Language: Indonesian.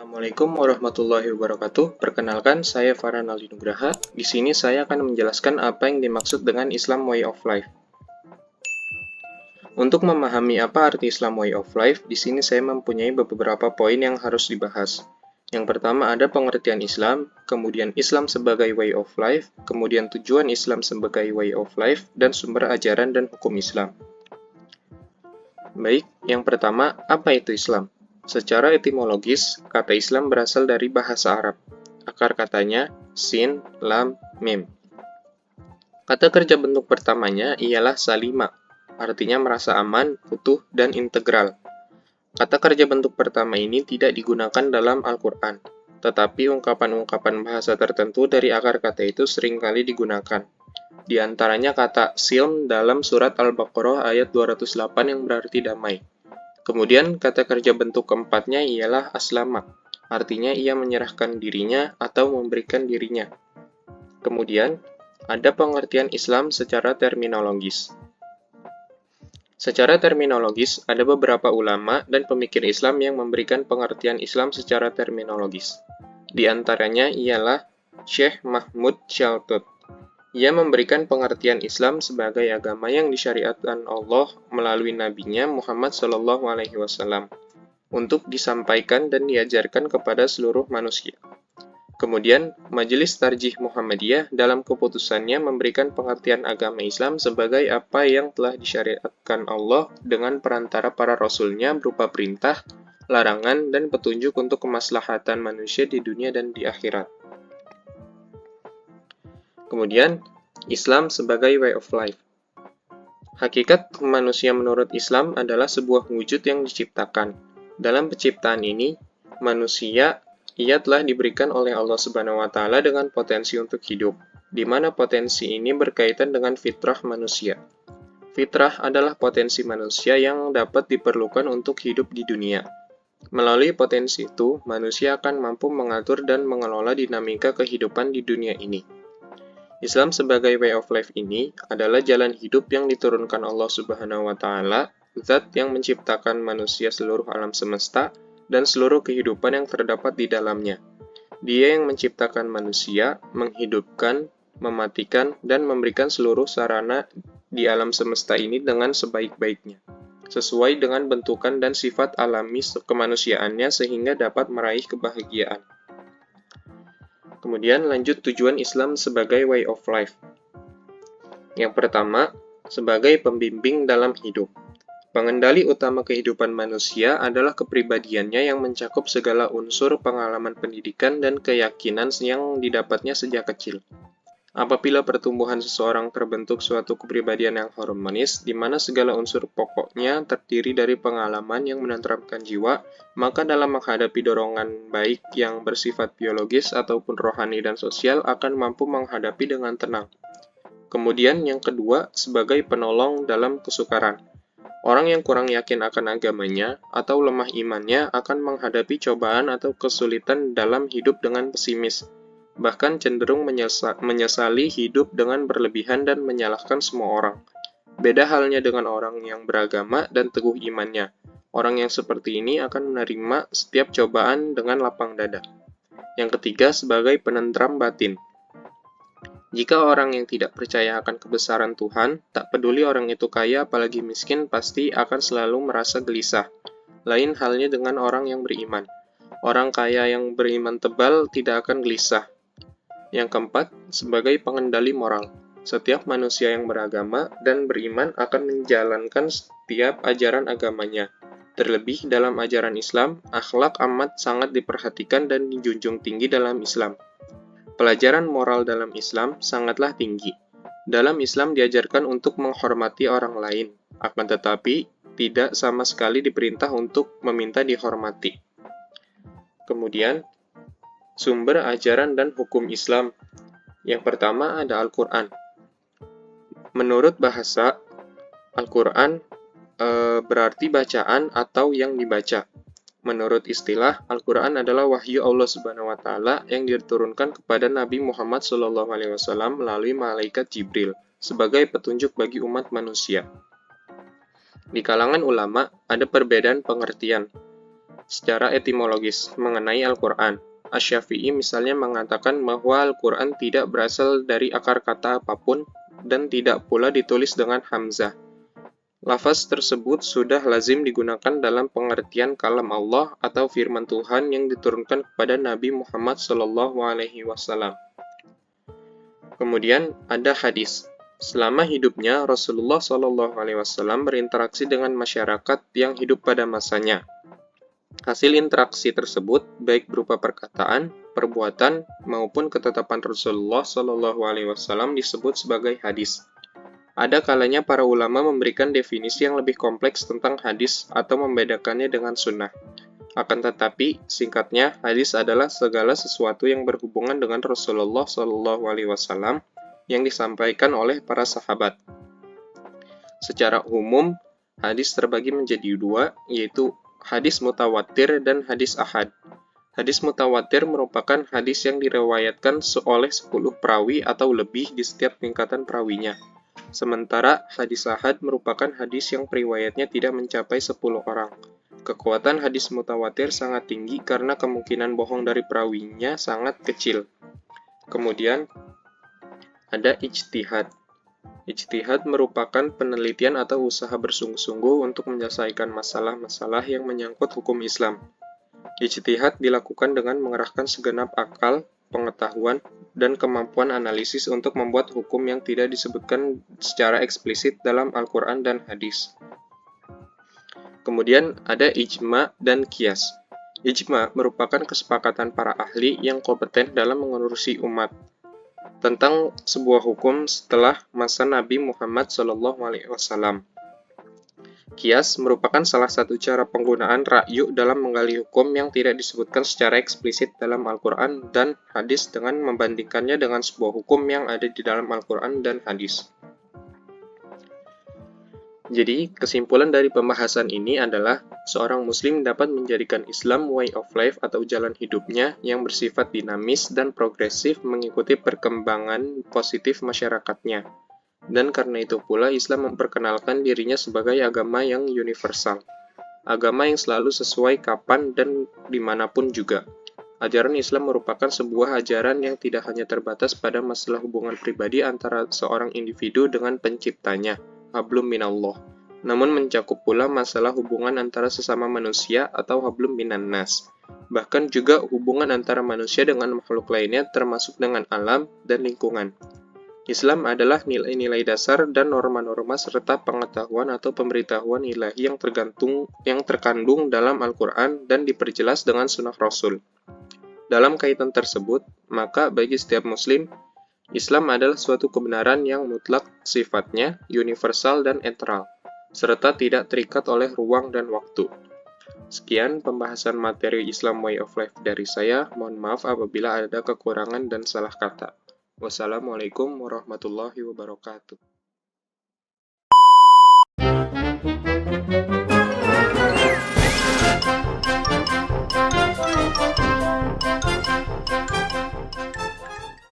Assalamualaikum warahmatullahi wabarakatuh. Perkenalkan, saya Farhan Aldi Nugraha. Di sini saya akan menjelaskan apa yang dimaksud dengan Islam Way of Life. Untuk memahami apa arti Islam Way of Life, di sini saya mempunyai beberapa poin yang harus dibahas. Yang pertama ada pengertian Islam, kemudian Islam sebagai way of life, kemudian tujuan Islam sebagai way of life, dan sumber ajaran dan hukum Islam. Baik, yang pertama, apa itu Islam? Secara etimologis, kata Islam berasal dari bahasa Arab. Akar katanya sin, lam, mim. Kata kerja bentuk pertamanya ialah salima, artinya merasa aman, utuh, dan integral. Kata kerja bentuk pertama ini tidak digunakan dalam Al-Quran, tetapi ungkapan-ungkapan bahasa tertentu dari akar kata itu seringkali digunakan. Di antaranya kata silm dalam surat Al-Baqarah ayat 208 yang berarti damai. Kemudian kata kerja bentuk keempatnya ialah aslama, artinya ia menyerahkan dirinya atau memberikan dirinya. Kemudian, ada pengertian Islam secara terminologis. Secara terminologis, ada beberapa ulama dan pemikir Islam yang memberikan pengertian Islam secara terminologis. Di antaranya ialah Syekh Mahmud Shaltut. Ia memberikan pengertian Islam sebagai agama yang disyariatkan Allah melalui nabinya Muhammad SAW untuk disampaikan dan diajarkan kepada seluruh manusia. Kemudian, Majelis Tarjih Muhammadiyah dalam keputusannya memberikan pengertian agama Islam sebagai apa yang telah disyariatkan Allah dengan perantara para rasulnya berupa perintah, larangan, dan petunjuk untuk kemaslahatan manusia di dunia dan di akhirat. Kemudian, Islam sebagai way of life. Hakikat manusia menurut Islam adalah sebuah wujud yang diciptakan. Dalam penciptaan ini, manusia ia telah diberikan oleh Allah Subhanahu wa Ta'ala dengan potensi untuk hidup, di mana potensi ini berkaitan dengan fitrah manusia. Fitrah adalah potensi manusia yang dapat diperlukan untuk hidup di dunia. Melalui potensi itu, manusia akan mampu mengatur dan mengelola dinamika kehidupan di dunia ini. Islam sebagai way of life ini adalah jalan hidup yang diturunkan Allah Subhanahu wa Ta'ala, zat yang menciptakan manusia seluruh alam semesta dan seluruh kehidupan yang terdapat di dalamnya. Dia yang menciptakan manusia, menghidupkan, mematikan, dan memberikan seluruh sarana di alam semesta ini dengan sebaik-baiknya, sesuai dengan bentukan dan sifat alami kemanusiaannya sehingga dapat meraih kebahagiaan. Kemudian lanjut tujuan Islam sebagai way of life. Yang pertama, sebagai pembimbing dalam hidup. Pengendali utama kehidupan manusia adalah kepribadiannya yang mencakup segala unsur pengalaman pendidikan dan keyakinan yang didapatnya sejak kecil. Apabila pertumbuhan seseorang terbentuk suatu kepribadian yang harmonis, di mana segala unsur pokoknya terdiri dari pengalaman yang menenteramkan jiwa, maka dalam menghadapi dorongan baik yang bersifat biologis ataupun rohani dan sosial akan mampu menghadapi dengan tenang. Kemudian yang kedua, sebagai penolong dalam kesukaran. Orang yang kurang yakin akan agamanya atau lemah imannya akan menghadapi cobaan atau kesulitan dalam hidup dengan pesimis, bahkan cenderung menyesali hidup dengan berlebihan dan menyalahkan semua orang. Beda halnya dengan orang yang beragama dan teguh imannya. Orang yang seperti ini akan menerima setiap cobaan dengan lapang dada. Yang ketiga, sebagai penentram batin. Jika orang yang tidak percaya akan kebesaran Tuhan, tak peduli orang itu kaya apalagi miskin, pasti akan selalu merasa gelisah. Lain halnya dengan orang yang beriman. Orang kaya yang beriman tebal tidak akan gelisah. Yang keempat, sebagai pengendali moral. Setiap manusia yang beragama dan beriman akan menjalankan setiap ajaran agamanya. Terlebih dalam ajaran Islam, akhlak amat sangat diperhatikan dan dijunjung tinggi dalam Islam. Pelajaran moral dalam Islam sangatlah tinggi. Dalam Islam diajarkan untuk menghormati orang lain, akan tetapi tidak sama sekali diperintah untuk meminta dihormati. Kemudian, sumber ajaran dan hukum Islam. Yang pertama ada Al-Quran. Menurut bahasa, Al-Quran berarti bacaan atau yang dibaca. Menurut istilah, Al-Quran adalah wahyu Allah Subhanahu wa Ta'ala yang diturunkan kepada Nabi Muhammad SAW melalui malaikat Jibril sebagai petunjuk bagi umat manusia. Di kalangan ulama, ada perbedaan pengertian. secara etimologis mengenai Al-Quran. Asy-Syafi'i misalnya mengatakan bahwa Al-Quran tidak berasal dari akar kata apapun dan tidak pula ditulis dengan hamzah. Lafaz tersebut sudah lazim digunakan dalam pengertian kalam Allah atau firman Tuhan yang diturunkan kepada Nabi Muhammad SAW. Kemudian ada hadis. Selama hidupnya, Rasulullah SAW berinteraksi dengan masyarakat yang hidup pada masanya. Hasil interaksi tersebut, baik berupa perkataan, perbuatan, maupun ketetapan Rasulullah SAW disebut sebagai hadis. Ada kalanya para ulama memberikan definisi yang lebih kompleks tentang hadis atau membedakannya dengan sunnah. Akan tetapi, singkatnya, hadis adalah segala sesuatu yang berhubungan dengan Rasulullah SAW yang disampaikan oleh para sahabat. Secara umum, hadis terbagi menjadi dua, yaitu hadis mutawatir dan hadis ahad. Hadis mutawatir merupakan hadis yang diriwayatkan oleh 10 perawi atau lebih di setiap tingkatan perawinya. Sementara hadis ahad merupakan hadis yang periwayatnya tidak mencapai 10 orang. Kekuatan hadis mutawatir sangat tinggi karena kemungkinan bohong dari perawinya sangat kecil. Kemudian ada ijtihad. Ijtihad merupakan penelitian atau usaha bersungguh-sungguh untuk menyelesaikan masalah-masalah yang menyangkut hukum Islam. Ijtihad dilakukan dengan mengerahkan segenap akal, pengetahuan, dan kemampuan analisis untuk membuat hukum yang tidak disebutkan secara eksplisit dalam Al-Quran dan hadis. Kemudian ada ijma dan qiyas. Ijma merupakan kesepakatan para ahli yang kompeten dalam mengurusi umat tentang sebuah hukum setelah masa Nabi Muhammad SAW. Qiyas merupakan salah satu cara penggunaan ra'yu dalam menggali hukum yang tidak disebutkan secara eksplisit dalam Al-Quran dan hadis dengan membandingkannya dengan sebuah hukum yang ada di dalam Al-Quran dan hadis. Jadi, kesimpulan dari pembahasan ini adalah seorang muslim dapat menjadikan Islam way of life atau jalan hidupnya yang bersifat dinamis dan progresif mengikuti perkembangan positif masyarakatnya. Dan karena itu pula Islam memperkenalkan dirinya sebagai agama yang universal. Agama yang selalu sesuai kapan dan dimanapun juga. Ajaran Islam merupakan sebuah ajaran yang tidak hanya terbatas pada masalah hubungan pribadi antara seorang individu dengan penciptanya, hablum minallah, namun mencakup pula masalah hubungan antara sesama manusia atau hablum minan nas. Bahkan juga hubungan antara manusia dengan makhluk lainnya termasuk dengan alam dan lingkungan. Islam adalah nilai-nilai dasar dan norma-norma serta pengetahuan atau pemberitahuan ilahi yang terkandung dalam Al-Quran dan diperjelas dengan sunnah Rasul. Dalam kaitan tersebut, maka bagi setiap muslim, Islam adalah suatu kebenaran yang mutlak sifatnya, universal dan netral, serta tidak terikat oleh ruang dan waktu. Sekian pembahasan materi Islam Way of Life dari saya. Mohon maaf apabila ada kekurangan dan salah kata. Wassalamualaikum warahmatullahi wabarakatuh.